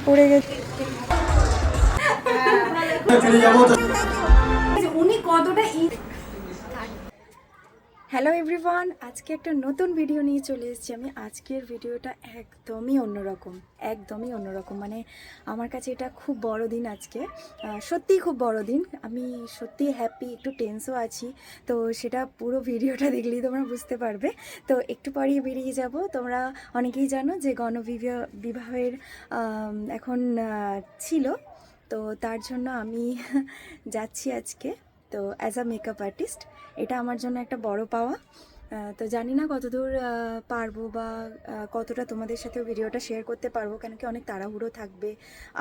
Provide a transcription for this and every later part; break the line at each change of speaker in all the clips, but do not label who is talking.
পড়ে গেছে উনি কতটা। হ্যালো এভরিওয়ান, আজকে একটা নতুন ভিডিও নিয়ে চলে এসেছি আমি। আজকের ভিডিওটা একদমই অন্যরকম মানে আমার কাছে এটা খুব বড় দিন আজকে, সত্যিই খুব বড় দিন। আমি সত্যিই হ্যাপি, একটু টেন্সও আছি। তো সেটা পুরো ভিডিওটা দেখলেই তোমরা বুঝতে পারবে। তো একটু পরেই বেরিয়ে যাব। তোমরা অনেকেই জানো যে বিবাহের এখন ছিল, তো তার জন্য আমি যাচ্ছি আজকে। তো অ্যাজ আ মেকআপ আর্টিস্ট এটা আমার জন্য একটা বড় পাওয়া। তো জানি না কতদূর পারবো বা কতটা তোমাদের সাথেও ভিডিওটা শেয়ার করতে পারবো, কেন কি অনেক তাড়াহুড়ো থাকবে।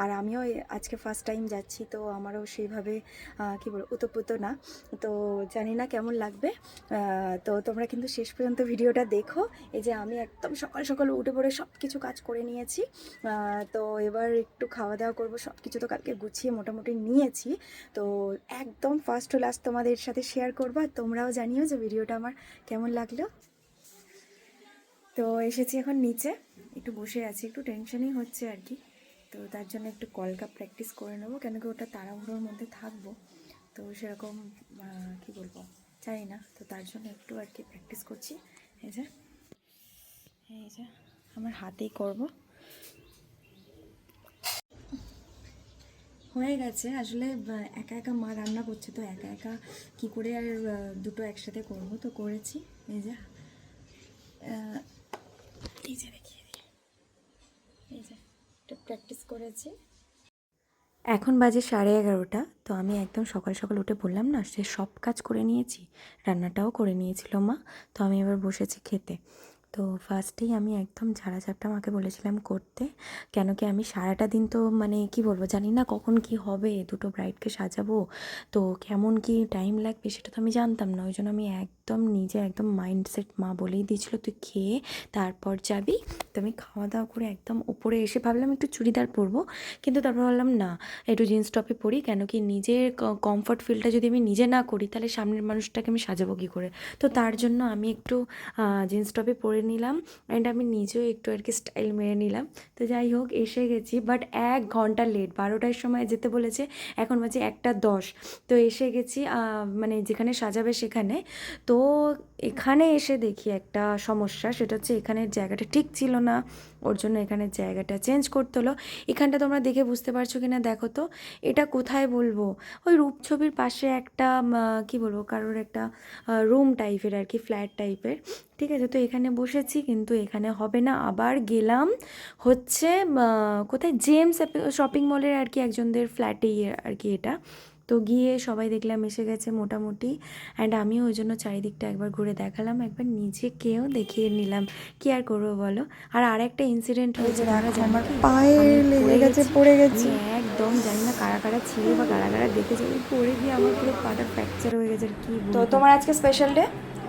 আর আমিও আজকে ফার্স্ট টাইম যাচ্ছি, তো আমারও সেইভাবে কী বলবো উতপুত না। তো জানি না কেমন লাগবে। তো তোমরা কিন্তু শেষ পর্যন্ত ভিডিওটা দেখো। এই যে আমি একদম সকাল সকাল উঠে পড়ে সব কিছু কাজ করে নিয়েছি। তো এবার একটু খাওয়া দাওয়া করবো, সব কিছু তো কালকে গুছিয়ে মোটামুটি নিয়েছি। তো একদম ফার্স্ট টু লাস্ট তোমাদের সাথে শেয়ার করবো, আর তোমরাও জানিও যে ভিডিওটা আমার কেমন লাগলো। তো এসেছি এখন নিচে, একটু বসে আছি, একটু টেনশনই হচ্ছে আর কি। তো তার জন্য একটু কলকা প্র্যাকটিস করে নেবো, কেন কি ওটা তাড়াহুড়োর মধ্যে থাকবো, তো সেরকম কি বলবো জানি না। তো তার জন্য একটু আর কি প্র্যাকটিস করছি। এই যে আমার হাতেই করব। হয়ে গেছে আসলে, একা একা মা রান্না করছে, তো একা একা কী করে আর দুটো একসাথে করবো, তো করেছি। এই যে দেখিয়ে দিই, এই যে একটু প্র্যাকটিস করেছি। এখন বাজে 11:30। তো আমি একদম সকাল সকাল উঠে বললাম না, সে সব কাজ করে নিয়েছি, রান্নাটাও করে নিয়েছিল মা। তো আমি এবার বসেছি খেতে। তো ফার্স্টেই আমি একদম ঝাড়া ঝাপটা মাকে বলেছিলাম করতে, কেন কি আমি সারাটা দিন তো মানে কি বলবো জানি না কখন কি হবে, দুটো ব্রাইডকে সাজাবো, তো কেমন কি টাইম লাগবে সেটা তো আমি জানতাম না। ওই জন্য আমি একদম নিজে একদম মাইন্ডসেট, মা বলেই দিয়েছিল তুই খেয়ে তারপর যাবি। তো আমি খাওয়া দাওয়া করে একদম উপরে এসে ভাবলাম একটু চুড়িদার পরবো, কিন্তু তারপর ভাবলাম না, একটু জিন্স টপে পরি, কেন কি নিজের কমফর্ট ফিলটা যদি আমি নিজে না করি তাহলে সামনের মানুষটাকে আমি সাজাবো কী করে। তো তার জন্য আমি একটু জিন্স টপে পরে নিলাম, অ্যান্ড আমি নিজেও একটু আর কি স্টাইল মেরে নিলাম। তো যাই হোক এসে গেছি, বাট 1 ঘন্টা লেট। 12টার সময় যেতে বলেছে, এখন বাজে 1:10। তো এসে গেছি মানে যেখানে সাজাবে সেখানে। তো এখানে এসে দেখি একটা সমস্যা, সেটা হচ্ছে এখানের জায়গাটা ঠিক ছিল না, ওর জন্য এখানের জায়গাটা চেঞ্জ করতে হলো। এখানটা তোমরা দেখে বুঝতে পারছো কি না দেখো তো, এটা কোথায় বলবো, ওই রূপছবির পাশে একটা কি বলবো কারোর একটা রুম টাইপের আর কি, ফ্ল্যাট টাইপের। ঠিক আছে, তো এখানে বসেছি, কিন্তু এখানে হবে না। আবার গেলাম হচ্ছে কোথায়, জেমস শপিং মলের আর কি একজনদের ফ্ল্যাটেই আর কি এটা। তো গিয়ে সবাই দেখলাম এসে গেছে মোটামুটি, অ্যান্ড আমিও ওই জন্য চারিদিকটা একবার ঘুরে দেখালাম, একবার নিজেকেও দেখিয়ে নিলাম, কি আর করবো বলো। আর আরেকটা ইনসিডেন্ট হয়েছে, আমার পায়ে লেগে গেছে, পড়ে গেছে। একদম জানি না কারা কারা ছিল বা কারা কারা দেখেছে, পড়ে গিয়ে আমার পুরো পাটা ফ্র্যাকচার হয়ে গেছে আর কি। তো তোমার আজকে স্পেশাল ডে,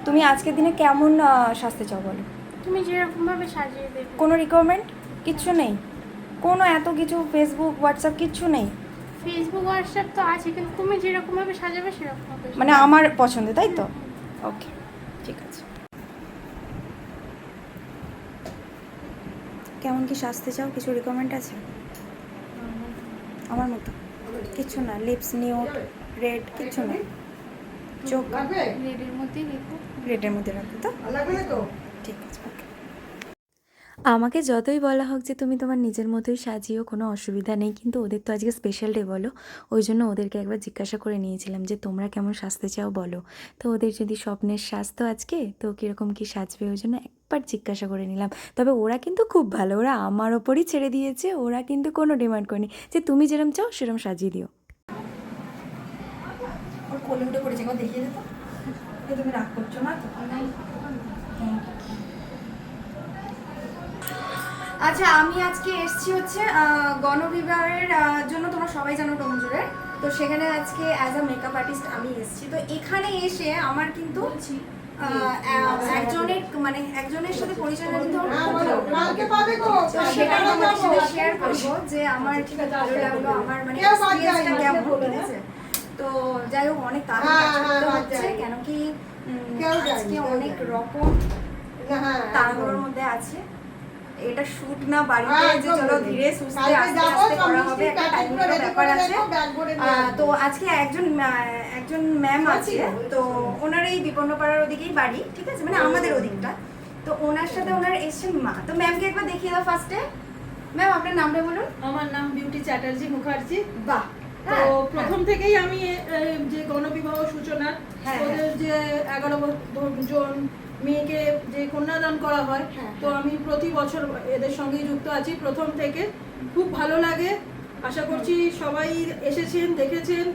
তুমি আজকের দিনে কেমন সাজতে চাও বলো?
তুমি যেরকমভাবে সাজিয়ে দেবে।
কোনো রিকোয়ারমেন্ট কিচ্ছু নেই? কোনো এত কিছু ফেসবুক হোয়াটসঅ্যাপ কিচ্ছু নেই?
ফেসবুক হোয়াটসঅ্যাপ তো আছে, কিন্তু তুমি যেরকমভাবে সাজাবে সেরকমভাবে
মানে আমার পছন্দ, তাই তো? ওকে, ঠিক আছে। কেমন কি সাজতে চাও, কিছু রিকমেন্ড আছে? আমার মতো কিচ্ছু না, লিপস নিউড, রেড, কিচ্ছু না, চোখ
রেডের মধ্যেই দেখো।
রেডের মধ্যে রাখো তো, ঠিক আছে ওকে। আমাকে যতই বলা হোক যে তুমি তোমার নিজের মতোই সাজিও, কোনো অসুবিধা নেই, কিন্তু ওদের তো আজকে স্পেশাল ডে বলো, ওই জন্য ওদেরকে একবার জিজ্ঞাসা করে নিয়েছিলাম যে তোমরা কেমন সাজতে চাও বলো। তো ওদের যদি স্বপ্নের সাজ তো আজকে, তো কীরকম কী সাজবে ওই জন্য একবার জিজ্ঞাসা করে নিলাম। তবে ওরা কিন্তু খুব ভালো, ওরা আমার ওপরই ছেড়ে দিয়েছে, ওরা কিন্তু কোনো ডিমান্ড করেনি যে তুমি যেরকম চাও সেরকম সাজিয়ে দিও। ওর কোলে উঠে পড়েছে, একবার দেখিয়ে দিত, তুমি রাগ করছো না তো? আচ্ছা, আমি আজকে এসেছি হচ্ছে গণবিবাহের জন্য, তোমরা সবাই জানো ডোমজুড়ে, তো সেখানে আজকে অ্যাজ আ মেকআপ আর্টিস্ট আমি এসেছি। তো এখানে এসে আমার কিন্তু একজনের সাথে পরিচয় কিন্তু সেটা তোমাদের সাথে শেয়ার করবো যে আমার কি ভালো লাগলো, আমার মানে এক্সপেরিয়েন্সটা কেমন, ঠিক আছে? তো যাই হোক, অনেক তাড়াতাড়ি হচ্ছে, কেন কি আজকে অনেক রকম তাড়াহুড়োর মধ্যে আছে। এটা শুট না বাড়িতে যে চলো ধীরে সুস্থে আস্তে আস্তে করা হবে, একটা টাইমের ব্যাপার আছে। তো আজকে একজন ম্যাম আছে, তো ওনার এই বিপন্নপাড়ার ওদিকেই বাড়ি, ঠিক আছে, মানে আমাদের ওদিকটা। তো ওনার সাথে ওনার এসছেন মা। তো ম্যামকে একবার দেখিয়ে দাও ফার্স্টে। ম্যাম আপনার নামটা বলুন।
আমার নাম বিউটি চ্যাটার্জি মুখার্জি।
বাহ।
তো প্রথম থেকেই আমি যে গণবিবাহ সূচনা, ওদের যে 11 জন মেয়েকে যে কন্যাদান করা হয়, তো আমি প্রতি বছর এদের সঙ্গেই যুক্ত আছি প্রথম থেকে। খুব ভালো লাগে, আশা করছি সবাই এসেছেন, দেখেছেন।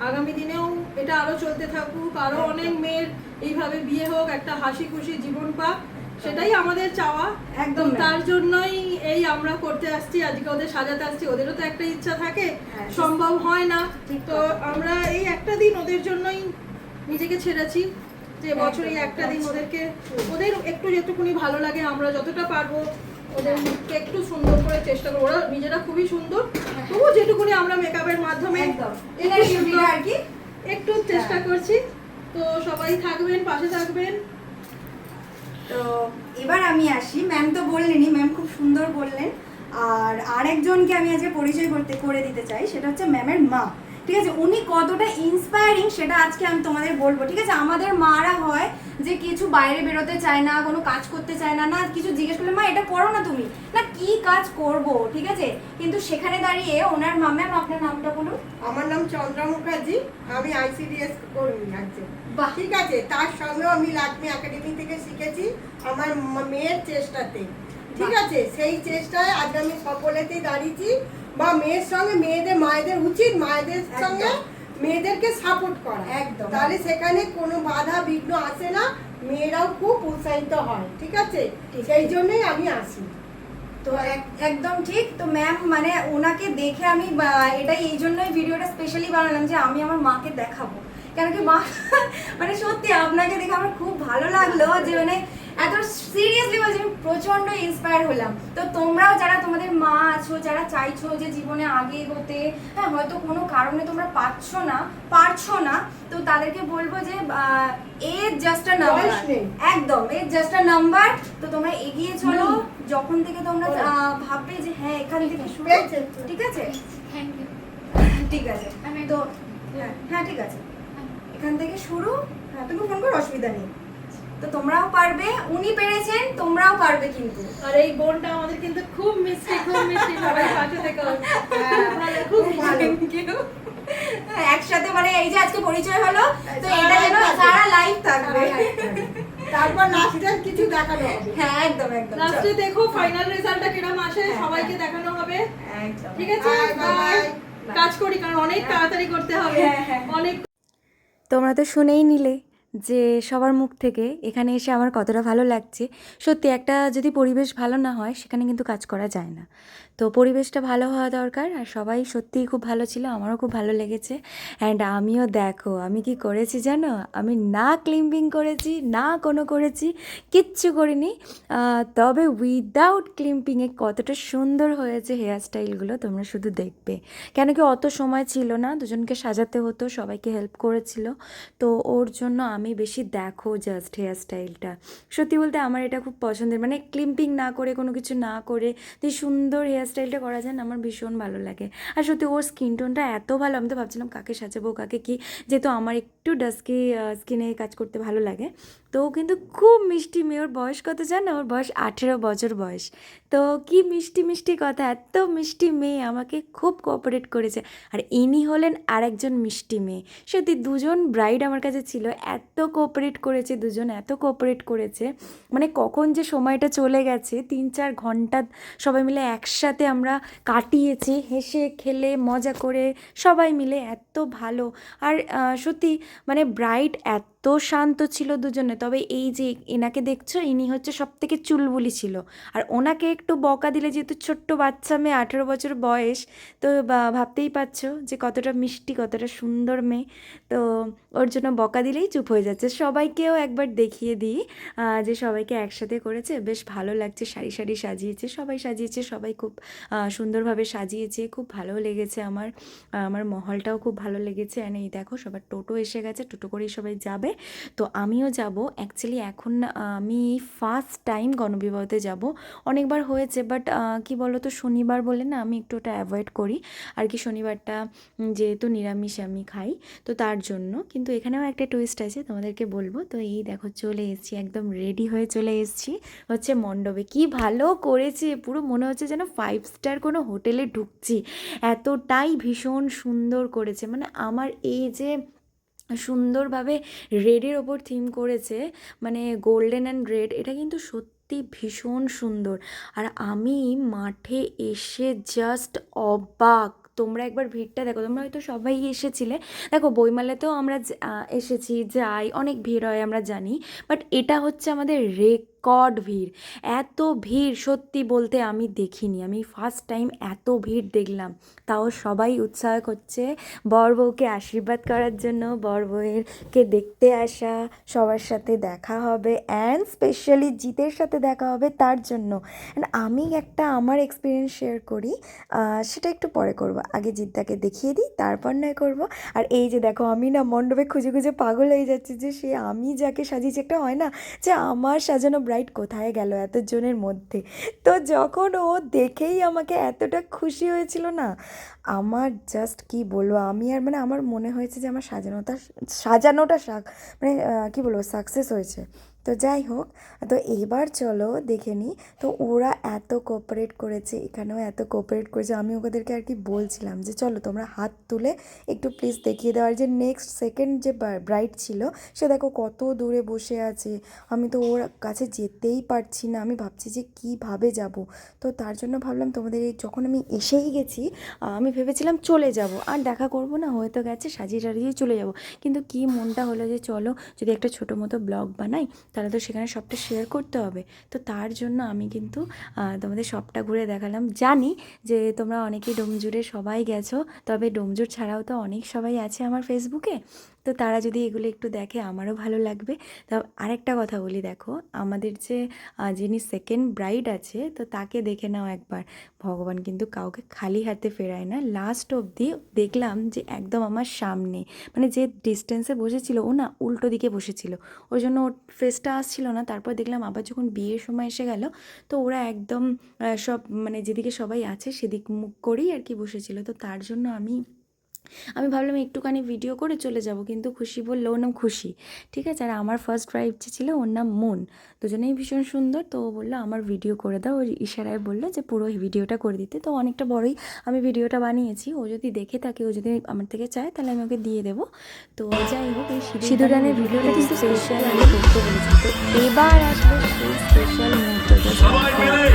আগামী দিনেও এটা আরো চলতে থাকুক, আরো অনেক মেয়ের এইভাবে বিয়ে হোক, একটা হাসি খুশি জীবন পাক, সেটাই আমাদের চাওয়া। একদম তার জন্যই এই আমরা করতে আসছি, আজকে ওদের সাজাতে আসছি। ওদেরও তো একটা ইচ্ছা থাকে, সম্ভব হয় না, তো আমরা এই একটা দিন ওদের জন্যই নিজেকে ছেড়েছি, যে বছরে একটা দিন ওদেরকে, ওদের একটু যেটুকুনি ভালো লাগে আমরা যতটা পারবো ওদেরকে একটু সুন্দর করে চেষ্টা করবো। ওরা নিজেরা খুবই সুন্দর, তবু যেটুকুনি আমরা মেকআপের মাধ্যমে আর কি একটু চেষ্টা করছি। তো সবাই থাকবেন, পাশে থাকবেন।
তো এবার আমি আসি, ম্যাম তো বললেনই, ম্যাম খুব সুন্দর বললেন। আর আরেকজনকে আমি আজকে পরিচয় করে দিতে চাই, সেটা হচ্ছে ম্যামের মা, ঠিক আছে। উনি কতটা ইন্সপায়ারিং সেটা আজকে আমি তোমাদের বলবো, ঠিক আছে। আমাদের মারা হয় যে কিছু বাইরে বেরোতে চায় না, কোনো কাজ করতে চায় না, না কিছু জিজ্ঞেস করলে মা এটা করো না তুমি, না কি কাজ করব, ঠিক আছে। কিন্তু সেখানে দাঁড়িয়ে ওনার মা, ম্যাম আপনার নামটা বলুন।
আমার নাম চন্দ্রা মুখার্জি, আমি আইসিডিএস কর্মী একজন,
বাহ।
ঠিক আছে। তার সঙ্গেও আমি লাক্ষ্মী একাডেমি থেকে শিখেছি আমার মেয়ের চেষ্টাতে, ঠিক আছে। সেই চেষ্টায় আজ আমি সফলতেই দাঁড়িয়েছি। বা মেয়ের সঙ্গে মেয়েদের, মায়েদের উচিত মায়েদের সঙ্গে মেয়েদেরকে সাপোর্ট করা, একদম। তাহলে সেখানে কোনো বাধা বিঘ্ন আসে না, মেয়েরাও খুব উৎসাহিত হয়, ঠিক আছে। সেই জন্যই আমি আসি।
তো একদম ঠিক। তো ম্যাম মানে ওনাকে দেখে আমি এটাই এই জন্যই ভিডিওটা স্পেশালি বানালাম যে আমি আমার মাকে দেখাবো, কেন কি মা মানে সত্যি আপনাকে দেখে আমার খুব ভালো লাগলো, যে মানে এত সিরিয়াসলি বলছি, আমি প্রচন্ড ইন্সপায়ার হলাম। তো তোমরাও যারা তোমাদের মা আছো, যারা চাইছো যে জীবনে আগে এগোতে, হ্যাঁ হয়তো কোনো কারণে তোমরা পারছো না, তো তাদেরকে বলবো যে এজ জাস্ট আ নাম্বার, একদম এজ জাস্ট আ নাম্বার। তো তোমরা এগিয়ে চলো, যখন থেকে তোমরা ভাববে যে হ্যাঁ এখান থেকে শুরু, ঠিক আছে,
থ্যাংক ইউ।
ঠিক আছে। তো হ্যাঁ ঠিক আছে, এখান থেকে শুরু। হ্যাঁ তুমি ফোন করো, অসুবিধা নেই। তো তোমরাও পারবে, উনি পেরেছেন, তোমরাও পারবে কিন্তু।
আর এই বোনটা আমাদের কিন্তু খুব মিষ্টি, খুব মিষ্টি, সবাই পাশে থেকে খুব ভালো।
একসাথে মানে এই যে আজকে পরিচয় হলো, তো এটা যেন সারা লাইফ থাকবে।
তারপর লাস্টে কিছু দেখানো হবে।
হ্যাঁ একদম একদম।
লাস্টে দেখো ফাইনাল রেজাল্টটা কিরকম আসে, সবাইকে দেখানো হবে,
একদম।
ঠিক আছে। কাজ করি, কারণ অনেক তাড়াতাড়ি করতে হবে, অনেক।
তোমরা তো শুনেই নিলে যে সবার মুখ থেকে এখানে এসে আমার কতটা ভালো লাগছে। সত্যি একটা যদি পরিবেশ ভালো না হয় সেখানে কিন্তু কাজ করা যায় না। তো পরিবেশটা ভালো হওয়া দরকার, আর সবাই সত্যিই খুব ভালো ছিল, আমারও খুব ভালো লেগেছে। অ্যান্ড আমিও দেখো আমি কি করেছি জানো, আমি না ক্লিম্পিং করেছি, না কোনো করেছি, কিচ্ছু করিনি। তবে উইদাউট ক্লিম্পিংয়ে কতটা সুন্দর হয়েছে হেয়ার স্টাইলগুলো তোমরা শুধু দেখবে। কেন কি অত সময় ছিল না, দুজনকে সাজাতে হতো, সবাইকে হেল্প করেছিল, তো ওর জন্য আমি বেশি দেখো জাস্ট হেয়ার স্টাইলটা। সত্যি বলতে আমার এটা খুব পছন্দের, মানে ক্লিম্পিং না করে কোনো কিছু না করে যে সুন্দর হেয়ার স্টাইলটা করা যায় না, আমার ভীষণ ভালো লাগে। আর সত্যি ওর স্কিন টোনটা এত ভালো, আমি তো ভাবছিলাম কাকে সাজাবো কাকে কি, যেহেতু আমার একটু ডাস্কি স্কিনে কাজ করতে ভালো লাগে। তো ও কিন্তু খুব মিষ্টি মেয়ে, ওর বয়স কত জানো, ওর বয়স 18 বছর বয়স। তো কি মিষ্টি মিষ্টি কথা, এত মিষ্টি মেয়ে আমাকে খুব কোঅপারেট করেছে। আর ইনি হলেন আরেকজন মিষ্টি মেয়ে। সত্যি দুজন ব্রাইড আমার কাছে ছিল, এত কোঅপারেট করেছে দুজন, এত কোঅপারেট করেছে, মানে কখন যে সময়টা চলে গেছে, 3-4 ঘন্টা সবাই মিলে একসাথে আমরা কাটিয়েছি, হেসে খেলে মজা করে সবাই মিলে, এত ভালো। আর সত্যি মানে ব্রাইড এত শান্ত ছিল দুজনে। তবে এই যে এনাকে দেখছো, ইনি হচ্ছে সব থেকে চুলবুলি ছিল, আর ওনাকে একটু বকা দিলে, যেহেতু ছোট্ট বাচ্চা মেয়ে, 18 বছর বয়স, তো ভাবতেই পারছো যে কতটা মিষ্টি, কতটা সুন্দর মেয়ে। তো ওর জন্য বকা দিলেই চুপ হয়ে যাচ্ছে। সবাইকেও একবার দেখিয়ে দিই যে সবাইকে একসাথে করেছে, বেশ ভালো লাগছে, সারি সারি সাজিয়েছে, সবাই সাজিয়েছে, সবাই খুব সুন্দরভাবে সাজিয়েছে, খুব ভালো লেগেছে আমার মহলটাও খুব ভালো লেগেছে। আর এই দেখো সবার টোটো এসে গেছে, টোটো করেই সবাই যাবে। তো আমিও যাব অ্যাকচুয়ালি এখন আমি ফার্স্ট টাইম গণবিবাহতে যাব। অনেকবার হয়েছে বাট কি বলো তো শনিবার বলে না আমি একটু ওটা অ্যাভয়েড করি আর কি, শনিবারটা যেহেতু নিরামিষ আমি খাই তো তার জন্য। কিন্তু এখানেও একটা টুইস্ট আছে তোমাদেরকে বলবো। তো এই দেখো চলে এসেছি, একদম রেডি হয়ে চলে এসেছি হচ্ছে মণ্ডপে। কি ভালো করেছে, পুরো মনে হচ্ছে যেন 5 স্টার কোনো হোটেলে ঢুকছি, এতটাই ভীষণ সুন্দর করেছে। মানে আমার এই যে সুন্দরভাবে রেডের ওপর থিম করেছে, মানে গোল্ডেন অ্যান্ড রেড, এটা কিন্তু সত্যি ভীষণ সুন্দর। আর আমি মাঠে এসে জাস্ট অবাক। তোমরা একবার ভিড়টা দেখো, তোমরা হয়তো সবাই এসেছিলে, দেখো বইমেলাতেও আমরা এসেছি, যাই, অনেক ভিড় হয় আমরা জানি, বাট এটা হচ্ছে আমাদের রেকর্ড ভিড়। এত ভিড় সত্যি বলতে আমি দেখিনি, আমি ফার্স্ট টাইম এত ভিড় দেখলাম। তাও সবাই উৎসাহ করছে বর বউকে আশীর্বাদ করার জন্য, বর বউয়েরকে দেখতে আসা, সবার সাথে দেখা হবে অ্যান্ড স্পেশালি জিতের সাথে দেখা হবে তার জন্য। অ্যান্ড আমি একটা আমার এক্সপিরিয়েন্স শেয়ার করি, সেটা একটু পরে করব, আগে জিদ্দাকে দেখিয়ে দিই তারপর নয় করব। আর এই যে দেখো আমি না মণ্ডপে খুঁজে খুঁজে পাগল হয়ে যাচ্ছি যে সে আমি যাকে সাজিয়েছি, একটা হয় না যে আমার সাজানো ব্রাইড কোথায় গেল এতজনের মধ্যে। তো যখন ও দেখেই আমাকে এতটা খুশি হয়েছিল না, আমার জাস্ট কি বলবো, আমি আর মানে আমার মনে হয়েছে যে আমার সাজানোটা মানে কি বলবো সাকসেস হয়েছে। তো যাই হোক, তো এবার চলো দেখে নিই। তো ওরা এত কোঅপারেট করেছে, এখানেও এত কোঅপারেট করেছে। আমি ওদেরকে আর কি বলছিলাম যে চলো তোমরা হাত তুলে একটু প্লিজ দেখিয়ে দাও। আর যে নেক্সট সেকেন্ড যে ব্রাইড ছিল সে দেখো কত দূরে বসে আছে, আমি তো ওর কাছে যেতেই পারছি না, আমি ভাবছি যে কীভাবে যাব। তো তার জন্য ভাবলাম তোমাদের এই যখন আমি এসেই গেছি, আমি ভেবেছিলাম চলে যাব আর দেখা করব না, হয়তো গেছে সাজিয়ে টাজিয়ে চলে যাব। কিন্তু কি মনটা হলো যে চলো যদি একটা ছোটো মতো ব্লগ বানাই তাহলে তো সেখানে সবটা শেয়ার করতে হবে। তো তার জন্য আমি কিন্তু তোমাদের সবটা ঘুরে দেখালাম। জানি যে তোমরা অনেকেই ডোমজুড়ে সবাই গেছো, তবে ডোমজুর ছাড়াও তো অনেক সবাই আছে আমার ফেসবুকে, তো তারা যদি এগুলো একটু দেখে আমারও ভালো লাগবে। তা আরেকটা কথা বলি, দেখো আমাদের যে যিনি সেকেন্ড ব্রাইড আছে তো তাকে দেখে নাও একবার। ভগবান কিন্তু কাউকে খালি হাতে ফেরায় না, লাস্ট অবধি দেখলাম যে একদম আমার সামনে, মানে যে ডিস্টেন্সে বসেছিল ও না উল্টো দিকে বসেছিল, ওই জন্য ওর ফেসটা আসছিল না। তারপর দেখলাম আবার যখন বিয়ের সময় এসে গেল তো ওরা একদম সব মানে যেদিকে সবাই আছে সেদিক মুখ করেই আর কি বসেছিল। তো তার জন্য আমি ভাবলাম একটুখানি ভিডিও করে চলে যাব, কিন্তু খুশি বললো ওর নাম খুশি, ঠিক আছে। আর আমার ফার্স্ট ব্রাইড যে ছিল ওর নাম মন, দুজনেই ভীষণ সুন্দর। তো ও বললো আমার ভিডিও করে দাও, ওর ইশারায় বললো যে পুরো ভিডিওটা করে দিতে। তো অনেকটা বড়ই আমি ভিডিওটা বানিয়েছি, ও যদি দেখে থাকে, ও যদি আমার থেকে চায় তাহলে আমি ওকে দিয়ে দেবো। তো যাই হোক, এই সিঁদুরদানের ভিডিওটা কিন্তু স্পেশাল আমি করতে বলেছি। তো এবার আসলে সেই স্পেশাল মুহূর্ত।
সবাই মিলে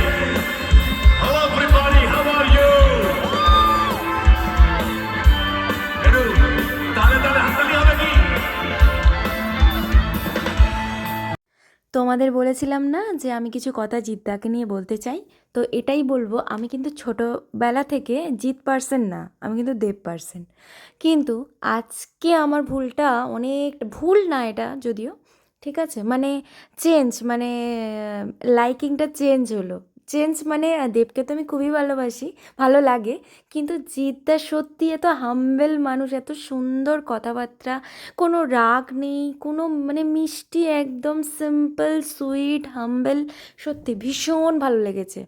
hello everybody, how are you? এডু তালে তালে হাততালি হবে কি?
তোমাদের বলেছিলাম না যে আমি কিছু কথা জিদ্দাকে নিয়ে বলতে চাই, তো এটাই বলবো। আমি কিন্তু ছোটোবেলা থেকে জিত পার্সন না, আমি কিন্তু দেব পার্সন। কিন্তু আজকে আমার ভুলটা অনেক ভুল না এটা যদিও, ঠিক আছে, মানে চেঞ্জ, মানে লাইকিংটা চেঞ্জ হলো। চেঞ্জ মানে দেবকে তো আমি খুবই ভালোবাসি, ভালো লাগে, কিন্তু জিদ্দা সত্যি এত হাম্বেল মানুষ, এত সুন্দর কথাবার্তা, কোনো রাগ নেই, কোনো মানে মিষ্টি, একদম সিম্পল সুইট হাম্বেল, সত্যি ভীষণ ভালো লেগেছে।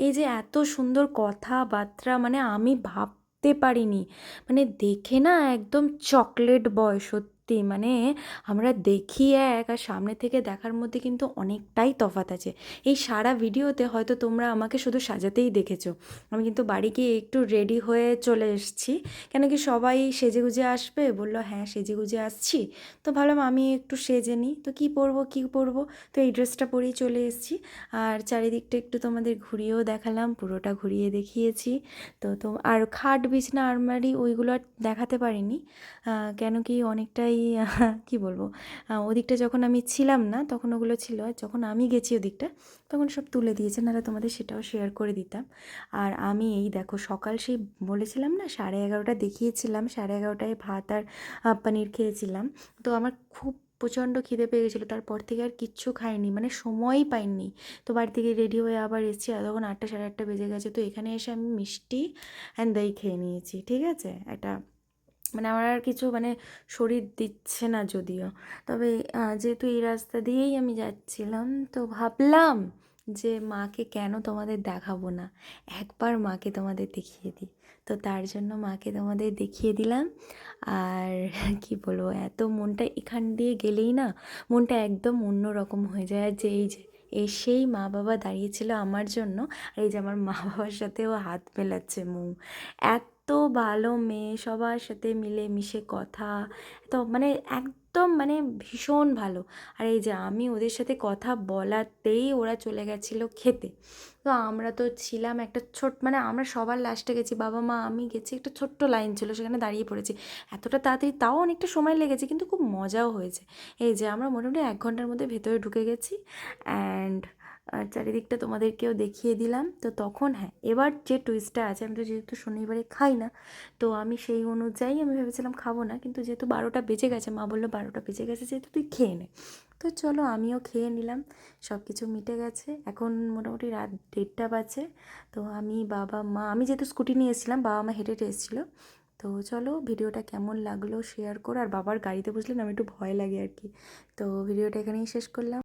এই যে এত সুন্দর কথাবার্তা, মানে আমি ভাবতে পারিনি, মানে দেখে না একদম চকলেট বয় সত্যি। মানে আমরা দেখি এক আর সামনে থেকে দেখার মধ্যে কিন্তু অনেকটাই তফাৎ আছে। এই সারা ভিডিওতে হয়তো তোমরা আমাকে শুধু সাজাতেই দেখেছো, আমি কিন্তু বাড়ি গিয়ে একটু রেডি হয়ে চলে এসেছি, কেন কি সবাই সেজেগুজে আসবে বললো, হ্যাঁ সেজেগুজে আসছি। তো ভাবলাম আমি একটু সেজে নিই, তো কী পরবো, তো এই ড্রেসটা পরেই চলে এসেছি। আর চারিদিকটা একটু তোমাদের ঘুরিয়েও দেখালাম, পুরোটা ঘুরিয়ে দেখিয়েছি। তো আর খাট বিছনা আলমারি ওইগুলো আর দেখাতে পারিনি, কেন কি অনেকটাই কি বলবো, ওদিকটা যখন আমি ছিলাম না তখন ওগুলো ছিল, আর যখন আমি গেছি ওদিকটা তখন সব তুলে দিয়েছে, নাহলে তোমাদের সেটাও শেয়ার করে দিতাম। আর আমি এই দেখো সকাল সেই বলেছিলাম না 11:30 দেখিয়েছিলাম, 11:30 ভাত আর পনির খেয়েছিলাম। তো আমার খুব প্রচণ্ড খিদে পেয়ে গেছিলো, তারপর থেকে আর কিচ্ছু খাইনি, মানে সময়ই পাইনি। তো বাড়ি থেকে রেডি হয়ে আবার এসেছি, আর তখন 8টা 8:30 বেজে গেছে। তো এখানে এসে আমি মিষ্টি অ্যান্ড দই খেয়ে নিয়েছি, ঠিক আছে, একটা মানে আমার আর কিছু মানে শরীর দিচ্ছে না যদিও, তবে যেহেতু এই রাস্তা দিয়েই আমি যাচ্ছিলাম তো ভাবলাম যে মাকে কেন তোমাদের দেখাবো না, একবার মাকে তোমাদের দেখিয়ে দিই। তো তার জন্য মাকে তোমাদের দেখিয়ে দিলাম। আর কি বলবো, এত মনটা এখান দিয়ে গেলেই না মনটা একদম অন্যরকম হয়ে যায়। আর যে এই যে এসেই মা বাবা দাঁড়িয়েছিল আমার জন্য, আর এই যে আমার মা বাবার সাথেও হাত মেলাচ্ছে এত ভালো মেয়ে, সবার সাথে মিলে মিশে কথা, তো মানে একদম মানে ভীষণ ভালো। আর এই যে আমি ওদের সাথে কথা বলাতেই ওরা চলে গেছিলো খেতে। তো আমরা তো ছিলাম একটা মানে আমরা সবার লাস্টে গেছি, বাবা মা আমি গেছি, একটা ছোট্ট লাইন ছিল সেখানে দাঁড়িয়ে পড়েছি। এতটা তাড়াতাড়ি তাও অনেকটা সময় লেগেছে, কিন্তু খুব মজাও হয়েছে। এই যে আমরা মোটামুটি 1 ঘন্টার মধ্যে ভেতরে ঢুকে গেছি অ্যান্ড চারিদিকটা তোমাদেরকেও দেখিয়ে দিলাম। তো তখন হ্যাঁ, এবার যে টুইস্টটা আছে, আমি তো যেহেতু শনিবারে খাই না, তো আমি সেই অনুযায়ী আমি ভেবেছিলাম খাবো না, কিন্তু যেহেতু 12টা বেজে গেছে, মা বললো 12টা বেজে গেছে যেহেতু তুই খেয়ে নে। তো চলো আমিও খেয়ে নিলাম, সব কিছু মিটে গেছে। এখন মোটামুটি রাত 1:30 বাজে। তো আমি বাবা মা, আমি যেহেতু স্কুটি নিয়ে এসেছিলাম, বাবা মা হেঁটে হেঁটে এসেছিলো। তো চলো ভিডিওটা কেমন লাগলো শেয়ার করো। আর বাবার গাড়িতে বসলে না আমার একটু ভয় লাগে আর কি। তো ভিডিওটা এখানেই শেষ করলাম।